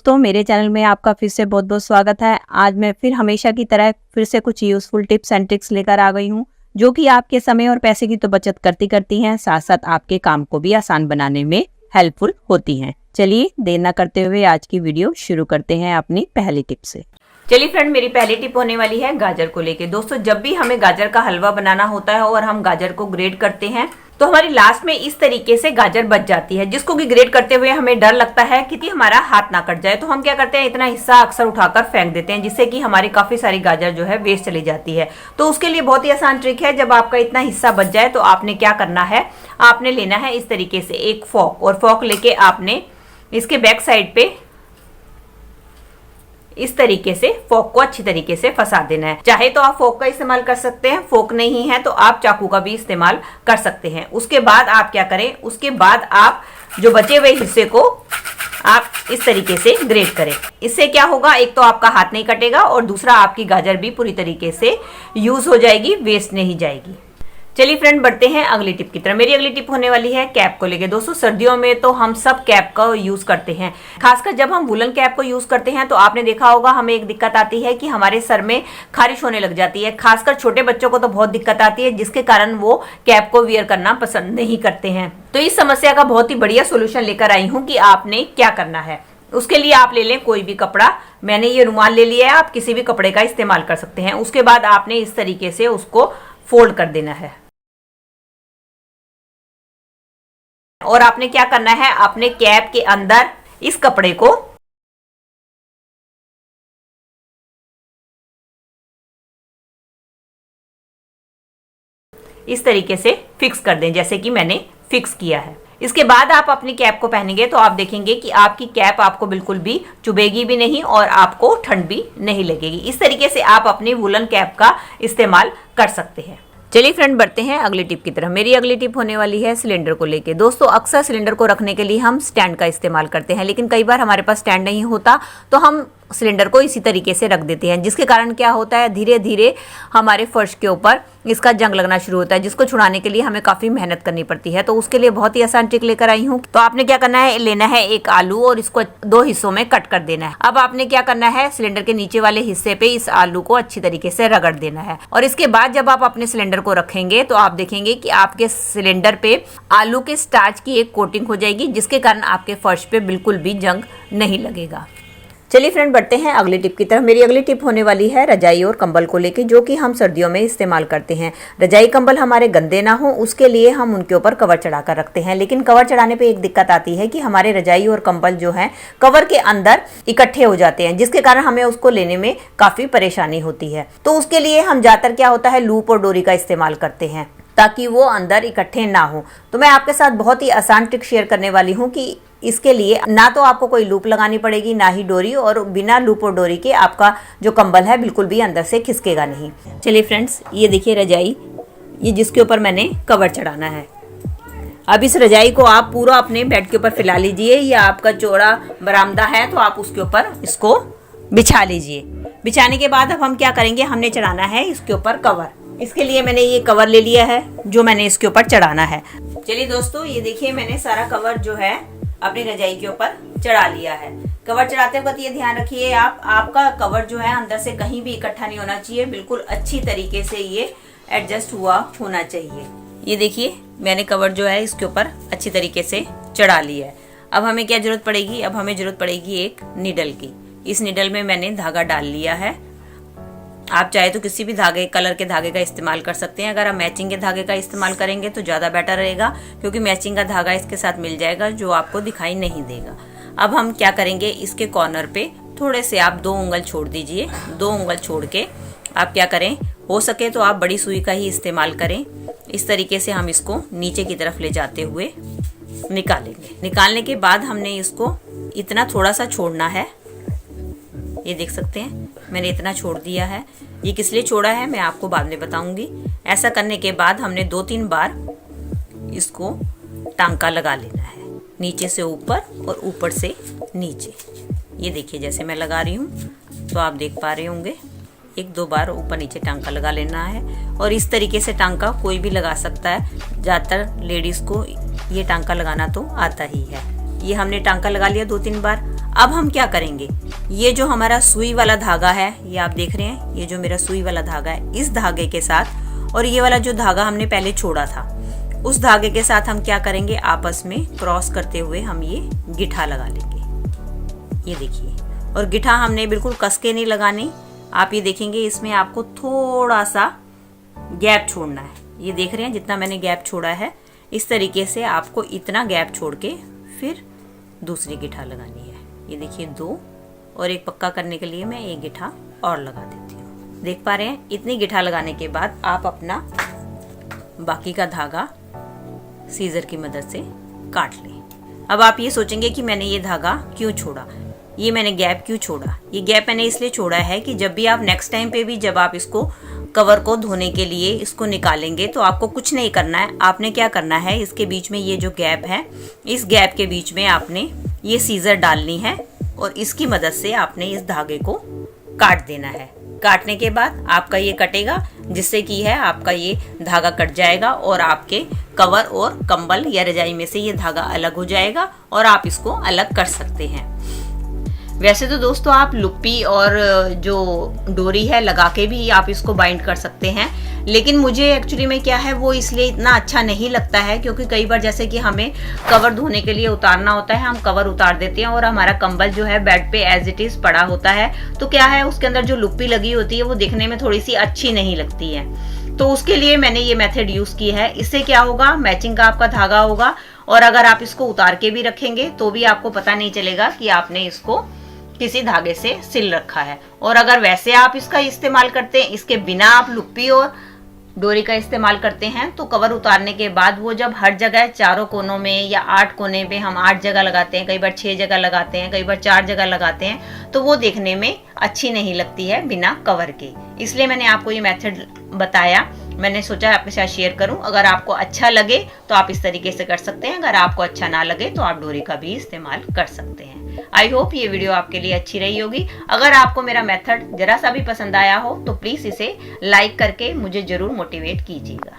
दोस्तों, मेरे चैनल में आपका फिर से बहुत बहुत स्वागत है। आज मैं फिर हमेशा की तरह फिर से कुछ यूजफुल टिप्स एंड ट्रिक्स लेकर आ गई हूँ, जो कि आपके समय और पैसे की तो बचत करती हैं, साथ साथ आपके काम को भी आसान बनाने में हेल्पफुल होती हैं। चलिए देर न करते हुए आज की वीडियो शुरू करते हैं अपनी पहली टिप से। चलिए फ्रेंड, मेरी पहली टिप होने वाली है गाजर को लेके। दोस्तों, जब भी हमें गाजर का हलवा बनाना होता है और हम गाजर को ग्रेट करते हैं तो हमारी लास्ट में इस तरीके से गाजर बच जाती है, जिसको कि ग्रेट करते हुए हमें डर लगता है कि हमारा हाथ ना कट जाए। तो हम क्या करते हैं, इतना हिस्सा अक्सर उठाकर फेंक देते हैं, जिससे कि हमारी काफी सारी गाजर जो है वेस्ट चली जाती है। तो उसके लिए बहुत ही आसान ट्रिक है। जब आपका इतना हिस्सा बच जाए तो आपने क्या करना है, आपने लेना है इस तरीके से एक फॉर्क, और फॉर्क लेके आपने इसके बैक साइड पे इस तरीके से फोक को अच्छी तरीके से फंसा देना है। चाहे तो आप फोक का इस्तेमाल कर सकते हैं, फोक नहीं है तो आप चाकू का भी इस्तेमाल कर सकते हैं। उसके बाद आप क्या करें, उसके बाद आप जो बचे हुए हिस्से को आप इस तरीके से ग्रेट करें। इससे क्या होगा, एक तो आपका हाथ नहीं कटेगा और दूसरा आपकी गाजर भी पूरी तरीके से यूज हो जाएगी, वेस्ट नहीं जाएगी। चलिए फ्रेंड, बढ़ते हैं अगली टिप की तरफ। मेरी अगली टिप होने वाली है कैप को लेके। दोस्तों, सर्दियों में तो हम सब कैप का यूज करते हैं। खासकर जब हम वुलन कैप को यूज करते हैं तो आपने देखा होगा हमें एक दिक्कत आती है कि हमारे सर में खारिश होने लग जाती है। खासकर छोटे बच्चों को तो बहुत दिक्कत आती है, जिसके कारण वो कैप को वियर करना पसंद नहीं करते हैं। तो इस समस्या का बहुत ही बढ़िया सोल्यूशन लेकर आई हूँ कि आपने क्या करना है। उसके लिए आप ले लें कोई भी कपड़ा। मैंने ये रुमाल ले लिया है, आप किसी भी कपड़े का इस्तेमाल कर सकते हैं। उसके बाद आपने इस तरीके से उसको फोल्ड कर देना है और आपने क्या करना है, अपने कैप के अंदर इस कपड़े को इस तरीके से फिक्स कर दें, जैसे कि मैंने फिक्स किया है। इसके बाद आप अपनी कैप को पहनेंगे तो आप देखेंगे कि आपकी कैप आपको बिल्कुल भी चुभेगी भी नहीं और आपको ठंड भी नहीं लगेगी। इस तरीके से आप अपनी वुलन कैप का इस्तेमाल कर सकते हैं। चलिए फ्रेंड, बढ़ते हैं अगली टिप की तरफ। मेरी अगली टिप होने वाली है सिलेंडर को लेके। दोस्तों, अक्सर सिलेंडर को रखने के लिए हम स्टैंड का इस्तेमाल करते हैं, लेकिन कई बार हमारे पास स्टैंड नहीं होता तो हम सिलेंडर को इसी तरीके से रख देते हैं, जिसके कारण क्या होता है, धीरे धीरे हमारे फर्श के ऊपर इसका जंग लगना शुरू होता है, जिसको छुड़ाने के लिए हमें काफी मेहनत करनी पड़ती है। तो उसके लिए बहुत ही आसान ट्रिक लेकर आई हूँ। तो आपने क्या करना है, लेना है एक आलू और इसको दो हिस्सों में कट कर देना है। अब आपने क्या करना है, सिलेंडर के नीचे वाले हिस्से पे इस आलू को अच्छी तरीके से रगड़ देना है। और इसके बाद जब आप अपने सिलेंडर को रखेंगे तो आप देखेंगे कि आपके सिलेंडर पे आलू के स्टार्च की एक कोटिंग हो जाएगी, जिसके कारण आपके फर्श पे बिल्कुल भी जंग नहीं लगेगा। चलिए फ्रेंड, बढ़ते हैं अगली टिप की तरफ। मेरी अगली टिप होने वाली है रजाई और कंबल को लेके, जो कि हम सर्दियों में इस्तेमाल करते हैं। रजाई कंबल हमारे गंदे ना हो उसके लिए हम उनके ऊपर कवर चढ़ाकर रखते हैं, लेकिन कवर चढ़ाने पे एक दिक्कत आती है कि हमारे रजाई और कंबल जो है कवर के अंदर इकट्ठे हो जाते हैं, जिसके कारण हमें उसको लेने में काफी परेशानी होती है। तो उसके लिए हम ज्यादातर क्या होता है, लूप और डोरी का इस्तेमाल करते हैं ताकि वो अंदर इकट्ठे ना हो। तो मैं आपके साथ बहुत ही आसान ट्रिक शेयर करने वाली हूँ कि इसके लिए ना तो आपको कोई लूप लगानी पड़ेगी, ना ही डोरी, और बिना लूप और डोरी के आपका जो कंबल है बिल्कुल भी अंदर से खिसकेगा नहीं। चलिए फ्रेंड्स, ये देखिए रजाई, ये जिसके ऊपर मैंने कवर चढ़ाना है। अब इस रजाई को आप पूरा अपने बेड के ऊपर फैला लीजिए, या आपका चौड़ा बरामदा है तो आप उसके ऊपर इसको बिछा लीजिए। बिछाने के बाद अब हम क्या करेंगे, हमने चढ़ाना है इसके ऊपर कवर। इसके लिए मैंने ये कवर ले लिया है जो मैंने इसके ऊपर चढ़ाना है। चलिए दोस्तों, ये देखिए मैंने सारा कवर जो है अपनी रजाई के ऊपर चढ़ा लिया है। कवर चढ़ाते वक्त ये ध्यान रखिए आपका कवर जो है अंदर से कहीं भी इकट्ठा नहीं होना चाहिए, बिल्कुल अच्छी तरीके से ये एडजस्ट हुआ होना चाहिए। ये देखिए मैंने कवर जो है इसके ऊपर अच्छी तरीके से चढ़ा लिया है। अब हमें क्या जरूरत पड़ेगी, अब हमें जरूरत पड़ेगी एक निडल की। इस निडल में मैंने धागा डाल लिया है। आप चाहे तो किसी भी धागे, कलर के धागे का इस्तेमाल कर सकते हैं। अगर आप मैचिंग के धागे का इस्तेमाल करेंगे तो ज़्यादा बेटर रहेगा, क्योंकि मैचिंग का धागा इसके साथ मिल जाएगा जो आपको दिखाई नहीं देगा। अब हम क्या करेंगे, इसके कॉर्नर पे थोड़े से आप 2 उंगल छोड़ दीजिए। 2 उंगल छोड़ के आप क्या करें, हो सके तो आप बड़ी सुई का ही इस्तेमाल करें। इस तरीके से हम इसको नीचे की तरफ ले जाते हुए निकालेंगे। निकालने के बाद हमने इसको इतना थोड़ा सा छोड़ना है। ये देख सकते हैं मैंने इतना छोड़ दिया है। ये किस लिए छोड़ा है मैं आपको बाद में बताऊंगी। ऐसा करने के बाद हमने 2-3 बार इसको टांका लगा लेना है, नीचे से ऊपर और ऊपर से नीचे। ये देखिए जैसे मैं लगा रही हूँ तो आप देख पा रहे होंगे, 1-2 बार ऊपर नीचे टांका लगा लेना है। और इस तरीके से टांका कोई भी लगा सकता है, ज़्यादातर लेडीज को ये टांका लगाना तो आता ही है। ये हमने टांका लगा लिया 2-3 बार। अब हम क्या करेंगे, ये जो हमारा सुई वाला धागा है, ये आप देख रहे हैं, ये जो मेरा सुई वाला धागा है, इस धागे के साथ और ये वाला जो धागा हमने पहले छोड़ा था, उस धागे के साथ हम क्या करेंगे, आपस में क्रॉस करते हुए हम ये गिठा लगा लेंगे। ये देखिए, और गिठा हमने बिल्कुल कस के नहीं लगानी। आप ये देखेंगे इसमें आपको थोड़ा सा गैप छोड़ना है। ये देख रहे हैं जितना मैंने गैप छोड़ा है, इस तरीके से आपको इतना गैप छोड़ के फिर दूसरी गिठा लगानी है। ये देखिए 2, और एक पक्का करने के लिए मैं एक गिठा और लगा देती हूँ। देख पा रहे हैं, इतनी गिठा लगाने के बाद आप अपना बाकी का धागा सीजर की मदद से काट लें। अब आप ये सोचेंगे कि मैंने ये धागा क्यों छोड़ा, ये मैंने गैप क्यों छोड़ा। ये गैप मैंने इसलिए छोड़ा है कि जब भी आप नेक्स्ट टाइम पे भी जब आप इसको कवर को धोने के लिए इसको निकालेंगे तो आपको कुछ नहीं करना है। आपने क्या करना है, इसके बीच में ये जो गैप है, इस गैप के बीच में आपने ये सीजर डालनी है और इसकी मदद से आपने इस धागे को काट देना है। काटने के बाद आपका ये कटेगा, जिससे कि है आपका ये धागा कट जाएगा और आपके कवर और कंबल या रजाई में से ये धागा अलग हो जाएगा और आप इसको अलग कर सकते हैं। वैसे तो दोस्तों आप लुप्पी और जो डोरी है लगा के भी आप इसको बाइंड कर सकते हैं, लेकिन मुझे एक्चुअली में क्या है वो इसलिए इतना अच्छा नहीं लगता है, क्योंकि कई बार जैसे कि हमें कवर धोने के लिए उतारना होता है, हम कवर उतार देते हैं और हमारा कंबल जो है बेड पे एज इट इज पड़ा होता है, तो क्या है उसके अंदर जो लुप्पी लगी होती है वो दिखने में थोड़ी सी अच्छी नहीं लगती है। तो उसके लिए मैंने ये मेथड यूज की है। इससे क्या होगा, मैचिंग का आपका धागा होगा और अगर आप इसको उतार के भी रखेंगे तो भी आपको पता नहीं चलेगा कि आपने इसको किसी धागे से सिल रखा है। और अगर वैसे आप इसका इस्तेमाल करते हैं, इसके बिना आप लुप्पी और डोरी का इस्तेमाल करते हैं, तो कवर उतारने के बाद वो जब हर जगह चारों कोनों में या 8 कोने पे हम 8 जगह लगाते हैं, कई बार 6 जगह लगाते हैं, कई बार 4 जगह लगाते हैं, तो वो देखने में अच्छी नहीं लगती है बिना कवर के। इसलिए मैंने आपको ये मेथड बताया, मैंने सोचा आपके साथ शेयर करूं। अगर आपको अच्छा लगे तो आप इस तरीके से कर सकते हैं, अगर आपको अच्छा ना लगे तो आप डोरी का भी इस्तेमाल कर सकते हैं। आई होप ये वीडियो आपके लिए अच्छी रही होगी। अगर आपको मेरा मेथड जरा सा भी पसंद आया हो तो प्लीज इसे लाइक करके मुझे जरूर मोटिवेट कीजिएगा।